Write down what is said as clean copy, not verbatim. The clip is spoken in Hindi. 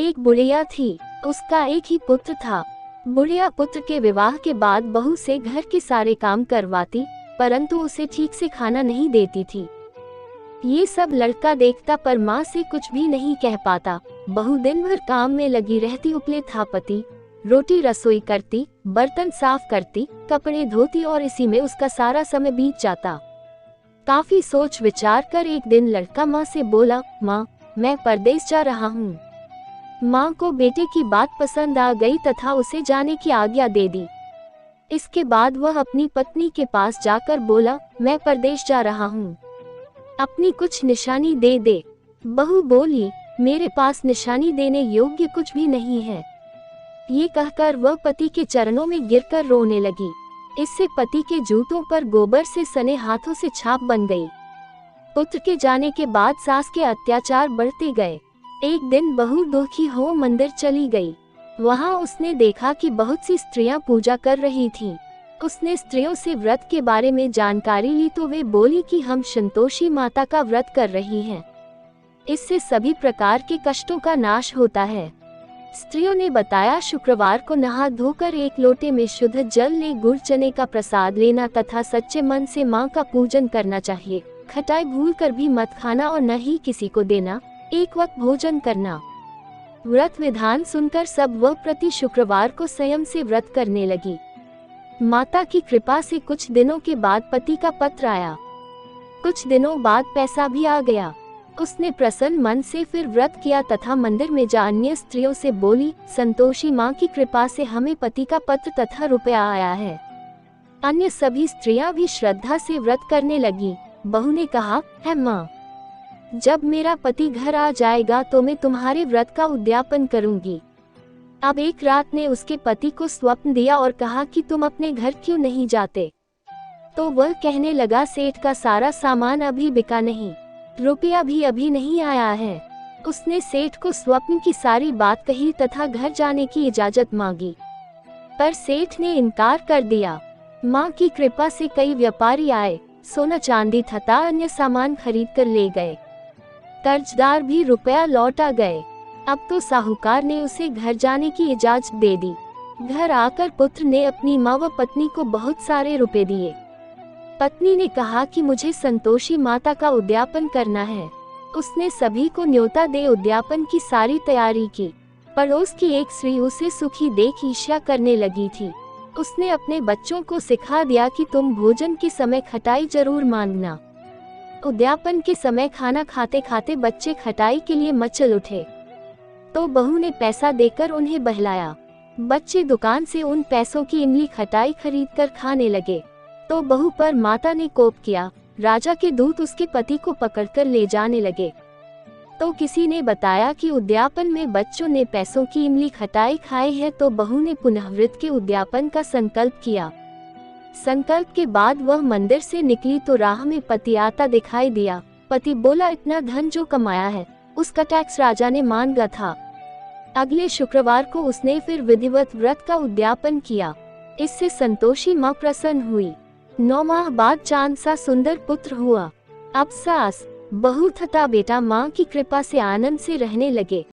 एक बुढ़िया थी, उसका एक ही पुत्र था। बुढ़िया पुत्र के विवाह के बाद बहू से घर के सारे काम करवाती, परंतु उसे ठीक से खाना नहीं देती थी। ये सब लड़का देखता पर माँ से कुछ भी नहीं कह पाता। बहू दिन भर काम में लगी रहती, उपले था पति, रोटी रसोई करती, बर्तन साफ करती, कपड़े धोती और इसी में उसका सारा समय बीत जाता। काफी सोच विचार कर एक दिन लड़का माँ से बोला, माँ, मैं परदेश जा रहा हूँ। माँ को बेटे की बात पसंद आ गई तथा उसे जाने की आज्ञा दे दी। इसके बाद वह अपनी पत्नी के पास जाकर बोला, मैं परदेश जा रहा हूँ, अपनी कुछ निशानी दे दे। बहू बोली, मेरे पास निशानी देने योग्य कुछ भी नहीं है। ये कहकर वह पति के चरणों में गिरकर रोने लगी। इससे पति के जूतों पर गोबर से सने हाथों से छाप बन गई। पुत्र के जाने के बाद सास के अत्याचार बढ़ते गए। एक दिन बहू दुखी हो मंदिर चली गई। वहां उसने देखा कि बहुत सी स्त्रियां पूजा कर रही थीं। उसने स्त्रियों से व्रत के बारे में जानकारी ली तो वे बोली कि हम संतोषी माता का व्रत कर रही हैं। इससे सभी प्रकार के कष्टों का नाश होता है। स्त्रियों ने बताया, शुक्रवार को नहा धोकर एक लोटे में शुद्ध जल ले गुड़ चने का प्रसाद लेना तथा सच्चे मन से माँ का पूजन करना चाहिए। खटाई भूल कर भी मत खाना और न ही किसी को देना। एक वक्त भोजन करना। व्रत विधान सुनकर सब वह प्रति शुक्रवार को संयम से व्रत करने लगी। माता की कृपा से कुछ दिनों के बाद पति का पत्र आया। कुछ दिनों बाद पैसा भी आ गया। उसने प्रसन्न मन से फिर व्रत किया तथा मंदिर में जा अन्य स्त्रियों से बोली, संतोषी माँ की कृपा से हमें पति का पत्र तथा रुपया आया है। अन्य सभी स्त्रियां भी श्रद्धा से व्रत करने लगी। बहू ने कहा, है माँ, जब मेरा पति घर आ जाएगा तो मैं तुम्हारे व्रत का उद्यापन करूंगी। अब एक रात ने उसके पति को स्वप्न दिया और कहा कि तुम अपने घर क्यों नहीं जाते। तो वह कहने लगा, सेठ का सारा सामान अभी बिका नहीं, रुपया भी अभी नहीं आया है। उसने सेठ को स्वप्न की सारी बात कही तथा घर जाने की इजाजत मांगी, पर सेठ ने इनकार कर दिया। माँ की कृपा से कई व्यापारी आए, सोना चांदी तथा अन्य सामान खरीद कर ले गए। कर्जदार भी रुपया लौटा गए। अब तो साहूकार ने उसे घर जाने की इजाजत दे दी। घर आकर पुत्र ने अपनी माँ व पत्नी को बहुत सारे रुपए दिए। पत्नी ने कहा कि मुझे संतोषी माता का उद्यापन करना है। उसने सभी को न्योता दे उद्यापन की सारी तैयारी की। पड़ोस की एक स्त्री उसे सुखी देख ईर्ष्या करने लगी थी। उसने अपने बच्चों को सिखा दिया कि तुम भोजन के समय खटाई जरूर मांगना। उद्यापन के समय खाना खाते खाते बच्चे खटाई के लिए मचल उठे तो बहू ने पैसा देकर उन्हें बहलाया। बच्चे दुकान से उन पैसों की इमली खटाई खरीदकर खाने लगे तो बहू पर माता ने कोप किया। राजा के दूत उसके पति को पकड़कर ले जाने लगे तो किसी ने बताया कि उद्यापन में बच्चों ने पैसों की इमली खटाई खाई है। तो बहू ने पुनः व्रत के उद्यापन का संकल्प किया। संकल्प के बाद वह मंदिर से निकली तो राह में पति आता दिखाई दिया। पति बोला, इतना धन जो कमाया है उसका टैक्स राजा ने मांगा था। अगले शुक्रवार को उसने फिर विधिवत व्रत का उद्यापन किया। इससे संतोषी माँ प्रसन्न हुई। 9 माह बाद चांद सा सुंदर पुत्र हुआ। अब सास, बहू तथा बेटा माँ की कृपा से आनंद से रहने लगे।